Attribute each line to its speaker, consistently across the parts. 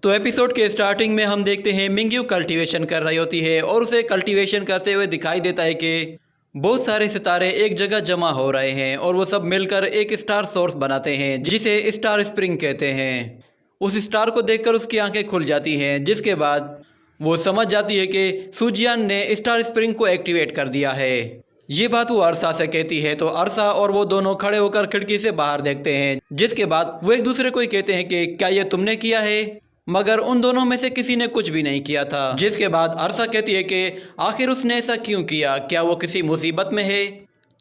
Speaker 1: तो एपिसोड के स्टार्टिंग में हम देखते हैं मिंग्यू कल्टीवेशन कर रही होती है और उसे कल्टीवेशन करते हुए दिखाई देता है कि बहुत सारे सितारे एक जगह जमा हो रहे हैं और वो सब मिलकर एक स्टार सोर्स बनाते हैं जिसे स्टार स्प्रिंग कहते हैं। उस स्टार को देखकर उसकी आंखें खुल जाती हैं, जिसके बाद वो समझ जाती है कि सूजियान ने स्टार स्प्रिंग को एक्टिवेट कर दिया है। ये बात वो अरसा से कहती है तो अरसा और वो दोनों खड़े होकर खिड़की से बाहर देखते हैं, जिसके बाद वो एक दूसरे को ही कहते हैं कि क्या ये तुमने किया है, मगर उन दोनों में से किसी ने कुछ भी नहीं किया था। जिसके बाद अरसा कहती है कि आखिर उसने ऐसा क्यों किया, क्या वो किसी मुसीबत में है।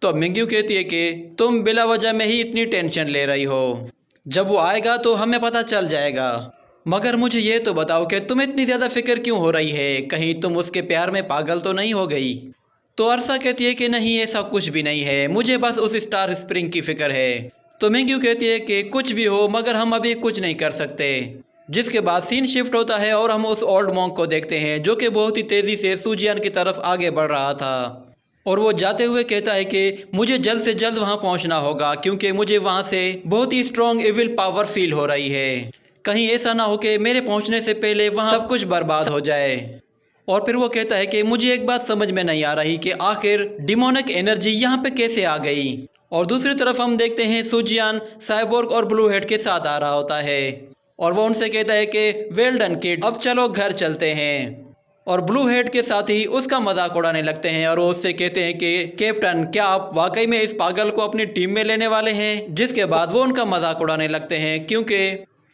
Speaker 1: तो मिंग्यू कहती है कि तुम बिला वजह में ही इतनी टेंशन ले रही हो, जब वो आएगा तो हमें पता चल जाएगा। मगर मुझे ये तो बताओ कि तुम्हें इतनी ज़्यादा फिक्र क्यों हो रही है, कहीं तुम उसके प्यार में पागल तो नहीं हो गई। तो अरसा कहती है कि नहीं, ऐसा कुछ भी नहीं है, मुझे बस उस स्टार स्प्रिंग की फिक्र है। तो मिंग्यू कहती है कि कुछ भी हो मगर हम अभी कुछ नहीं कर सकते। जिसके बाद सीन शिफ्ट होता है और हम उस ओल्ड मॉन्क को देखते हैं जो कि बहुत ही तेज़ी से सूजियान की तरफ आगे बढ़ रहा था और वो जाते हुए कहता है कि मुझे जल्द से जल्द वहाँ पहुँचना होगा क्योंकि मुझे वहाँ से बहुत ही स्ट्रॉन्ग इविल पावर फील हो रही है। कहीं ऐसा ना हो कि मेरे पहुँचने से पहले वहाँ सब कुछ बर्बाद हो जाए। और फिर वो कहता है कि मुझे एक बात समझ में नहीं आ रही कि आखिर डिमोनिक एनर्जी यहाँ पे कैसे आ गई। और दूसरी तरफ हम देखते हैं सूजियान साइबोर्ग और ब्लू हेड के साथ आ रहा होता है और वो उनसे कहता है कि वेल डन किड्स, अब चलो घर चलते हैं। और ब्लू हेड के साथ ही उसका मजाक उड़ाने लगते हैं और वो उससे कहते हैं कि कैप्टन, क्या आप वाकई में इस पागल को अपनी टीम में लेने वाले हैं। जिसके बाद वो उनका मजाक उड़ाने लगते हैं क्योंकि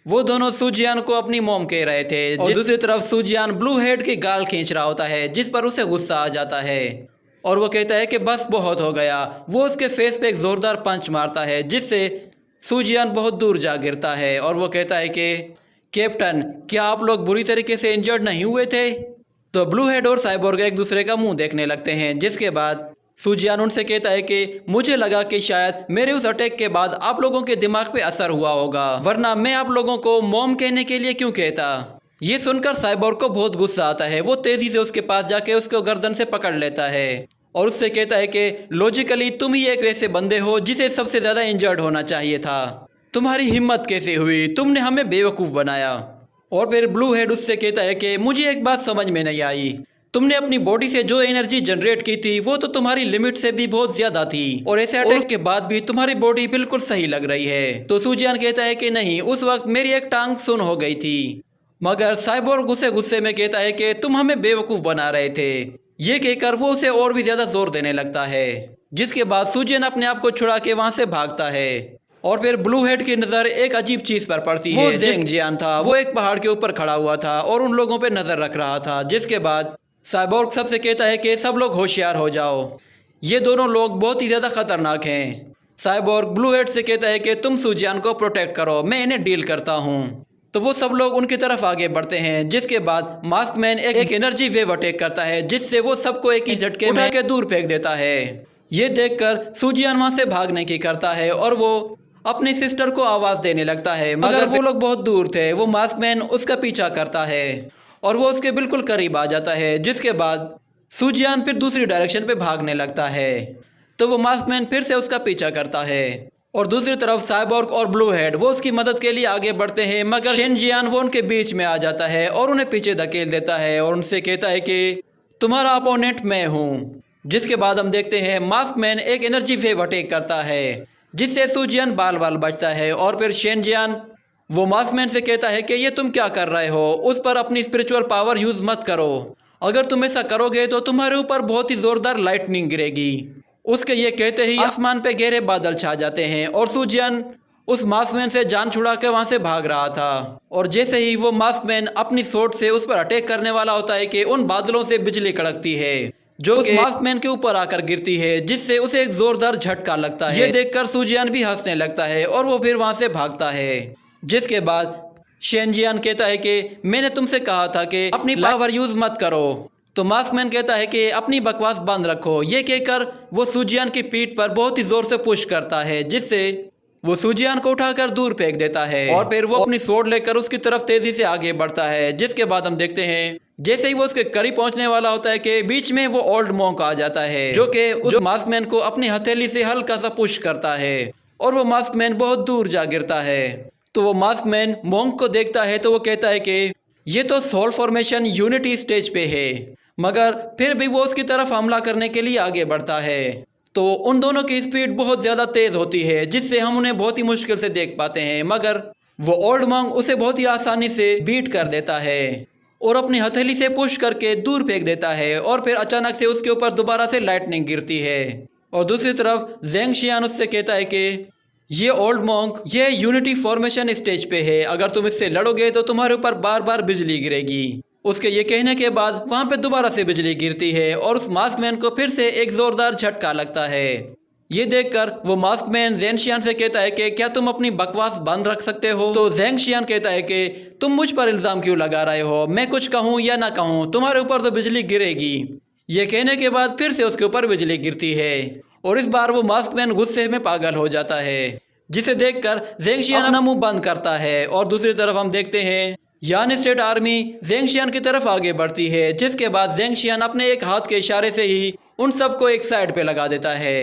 Speaker 1: वो दोनों सूजियान को अपनी मोम कह रहे थे। और दूसरी तरफ सूजियान ब्लू हेड की गाल खींच रहा होता है, जिस पर उसे गुस्सा आ जाता है और वो कहता है कि बस बहुत हो गया। वो उसके फेस पे एक जोरदार पंच मारता है जिससे सूजियान बहुत दूर जा गिरता है और वो कहता है कि कैप्टन, क्या आप लोग बुरी तरीके से इंजर्ड नहीं हुए थे। तो ब्लू हेड और साइबोर्ग एक दूसरे का मुंह देखने लगते हैं। जिसके बाद सूजियान उनसे कहता है कि मुझे लगा कि शायद मेरे उस अटैक के बाद आप लोगों के दिमाग पे असर हुआ होगा, वरना मैं आप लोगों को मॉम कहने के लिए क्यों कहता। ये सुनकर साइबोर्ग को बहुत गुस्सा आता है। वो तेजी से उसके पास जाके उसको गर्दन से पकड़ लेता है और उससे कहता है कि लॉजिकली तुम ही एक ऐसे बंदे हो जिसे सबसे ज़्यादा इंजर्ड होना चाहिए था। तुम्हारी हिम्मत कैसे हुई, तुमने हमें बेवकूफ़ बनाया। और फिर ब्लू हेड उससे कहता है कि मुझे एक बात समझ में नहीं आई, तुमने अपनी बॉडी से जो एनर्जी जनरेट की थी वो तो तुम्हारी लिमिट से भी बहुत ज़्यादा थी और ऐसे अटैक के बाद भी तुम्हारी बॉडी बिल्कुल सही लग रही है। तो सूजियान कहता है कि नहीं, उस वक्त मेरी एक टांग सुन हो गई थी। मगर साइबोर्ग गुस्से में कहता है कि तुम हमें बेवकूफ़ बना रहे थे। ये कहकर वो उसे और भी ज़्यादा जोर देने लगता है। जिसके बाद सूजियान अपने आप को छुड़ा के वहाँ से भागता है और फिर ब्लू हेड की नज़र एक अजीब चीज़ पर पड़ती है। वो ज़ेंग जियान था, वो एक पहाड़ के ऊपर खड़ा हुआ था और उन लोगों पे नज़र रख रहा था। जिसके बाद साइबोर्ग सबसे कहता है कि सब लोग होशियार हो जाओ, ये दोनों लोग बहुत ही ज़्यादा खतरनाक हैं। साइबोर्ग ब्लू हेड से कहता है कि तुम सूजियान को प्रोटेक्ट करो, मैं इन्हें डील करता हूँ। तो वो सब लोग उनकी तरफ आगे बढ़ते हैं। जिसके बाद मास्क मैन एक एनर्जी वेव अटैक करता है जिससे वो सबको एक ही झटके में के दूर फेंक देता है। ये देखकर सूजियान वहाँ से भागने की करता है और वो अपनी सिस्टर को आवाज़ देने लगता है, मगर वो लोग बहुत दूर थे। वो मास्क मैन उसका पीछा करता है और वो उसके बिल्कुल करीब आ जाता है। जिसके बाद सूजियान फिर दूसरी डायरेक्शन पे भागने लगता है तो वो मास्क मैन फिर से उसका पीछा करता है और दूसरी तरफ साइबोर्ग और ब्लू हेड वो उसकी मदद के लिए आगे बढ़ते हैं, मगर शेनजियान वो उनके बीच में आ जाता है और उन्हें पीछे धकेल देता है और उनसे कहता है कि तुम्हारा अपोनेंट मैं हूँ। जिसके बाद हम देखते हैं मास्क मैन एक एनर्जी वेव अटैक करता है जिससे सूजियान बाल बाल बचता है और फिर शेनजियान वो मास्क मैन से कहता है कि ये तुम क्या कर रहे हो, उस पर अपनी स्पिरिचुअल पावर यूज़ मत करो, अगर तुम ऐसा करोगे तो तुम्हारे ऊपर बहुत ही ज़ोरदार लाइटनिंग गिरेगी। उसके ये कहते ही आसमान पे गहरे बादल छा जाते हैं और सूजियान उस मास्कमैन से जान छुड़ा के वहाँ से भाग रहा था और जैसे ही वो मास्कमैन अपनी सोट से उस पर अटैक करने वाला होता है कि उन बादलों से बिजली कड़कती है जो उस मास्कमैन के ऊपर आकर गिरती है, जिससे उसे एक जोरदार झटका लगता है। ये देखकर सूजियान भी हंसने लगता है और वो फिर वहाँ से भागता है। जिसके बाद शेनजियान कहता है कि मैंने तुमसे कहा था कि अपनी पावर यूज़ मत करो। तो मास्कमैन कहता है कि अपनी बकवास बंद रखो। ये कहकर वो सूजियान की पीठ पर बहुत ही जोर से पुश करता है जिससे वो सूजियान को उठाकर दूर फेंक देता है और फिर वो अपनी स्वॉर्ड लेकर उसकी तरफ तेजी से आगे बढ़ता है। जिसके बाद हम देखते हैं जैसे ही वो उसके करीब पहुंचने वाला होता है कि बीच में वो ओल्ड मॉन्क आ जाता है जो कि उस मास्कमैन को अपनी हथेली से हल्का सा पुश करता है और वो मास्कमैन बहुत दूर जा गिरता है। तो वो मास्कमैन मॉन्क को देखता है तो वो कहता है कि ये तो सोल फॉर्मेशन यूनिटी स्टेज पे है, मगर फिर भी वो उसकी तरफ हमला करने के लिए आगे बढ़ता है। तो उन दोनों की स्पीड बहुत ज़्यादा तेज़ होती है, जिससे हम उन्हें बहुत ही मुश्किल से देख पाते हैं, मगर वो ओल्ड मॉन्क उसे बहुत ही आसानी से बीट कर देता है और अपनी हथेली से पुश करके दूर फेंक देता है और फिर अचानक से उसके ऊपर दोबारा से लाइटनिंग गिरती है। और दूसरी तरफ ज़ेंग शियान उससे कहता है कि ये ओल्ड मॉन्क ये यूनिटी फॉर्मेशन स्टेज पे है, अगर तुम इससे लड़ोगे तो तुम्हारे ऊपर बार बार बिजली गिरेगी। उसके ये कहने के बाद वहाँ पे दोबारा से बिजली गिरती है और उस मास्कमैन को फिर से एक ज़ोरदार झटका लगता है। ये देखकर वो मास्कमैन ज़ेंग शियान से कहता है कि क्या तुम अपनी बकवास बंद रख सकते हो। तो ज़ेंग शियान कहता है कि तुम मुझ पर इल्ज़ाम क्यों लगा रहे हो, मैं कुछ कहूँ या ना कहूँ तुम्हारे ऊपर तो बिजली गिरेगी। ये कहने के बाद फिर से उसके ऊपर बिजली गिरती है और इस बार वो मास्कमैन गुस्से में पागल हो जाता है, जिसे देखकर ज़ेंग शियान अपना मुंह बंद करता है। और दूसरी तरफ हम देखते हैं यान स्टेट आर्मी ज़ेंग शियान की तरफ आगे बढ़ती है, जिसके बाद ज़ेंग शियान अपने एक हाथ के इशारे से ही उन सबको एक साइड पे लगा देता है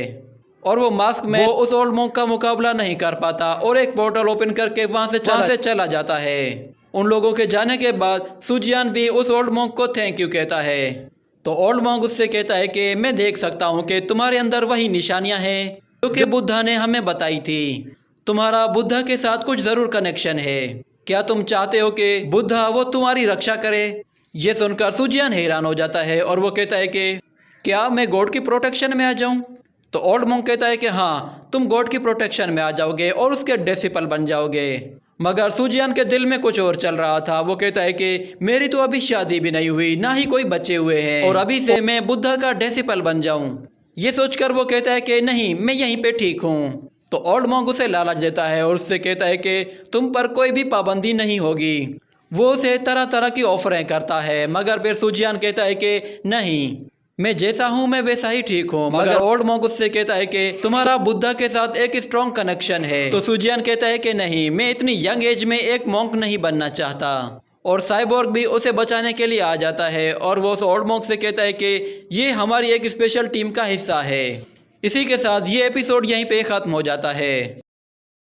Speaker 1: और वो मास्कमैन वो उस ओल्ड मॉन्क का मुकाबला नहीं कर पाता और एक पोर्टल ओपन करके वहाँ से चला जाता है। उन लोगों के जाने के बाद सुजियान भी उस ओल्ड मॉन्क को थैंक यू कहता है। तो ओल्ड मॉन्क उससे कहता है कि मैं देख सकता हूँ कि तुम्हारे अंदर वही निशानियाँ हैं जो कि बुद्धा ने हमें बताई थी। तुम्हारा बुद्धा के साथ कुछ ज़रूर कनेक्शन है। क्या तुम चाहते हो कि बुद्धा वो तुम्हारी रक्षा करे? ये सुनकर सुजियान हैरान हो जाता है और वो कहता है कि क्या मैं गॉड की प्रोटेक्शन में आ जाऊं? तो ओल्ड मॉन्क कहता है कि हाँ, तुम गॉड की प्रोटेक्शन में आ जाओगे और उसके डिसिपल बन जाओगे। मगर सुजियान के दिल में कुछ और चल रहा था। वो कहता है कि मेरी तो अभी शादी भी नहीं हुई, ना ही कोई बच्चे हुए हैं, और अभी से मैं बुद्धा का डिसिपल बन जाऊं। ये सोचकर वो कहता है कि नहीं, मैं यहीं पे ठीक हूँ। तो ओल्ड मॉन्क उसे लालच देता है और उससे कहता है कि तुम पर कोई भी पाबंदी नहीं होगी। वो उसे तरह तरह की ऑफरें करता है, मगर फिर सुजियान कहता है कि नहीं, मैं जैसा हूँ मैं वैसा ही ठीक हूँ। मगर ओल्ड मॉन्क उससे कहता है कि तुम्हारा बुद्धा के साथ एक स्ट्रॉन्ग कनेक्शन है। तो सुजियान कहता है कि नहीं, मैं इतनी यंग एज में एक मॉन्क नहीं बनना चाहता। और साइबोर्ग भी उसे बचाने के लिए आ जाता है और वो उस ओल्ड मॉन्क से कहता है कि ये हमारी एक स्पेशल टीम का हिस्सा है। इसी के साथ ये एपिसोड यहीं पे ख़त्म हो जाता है।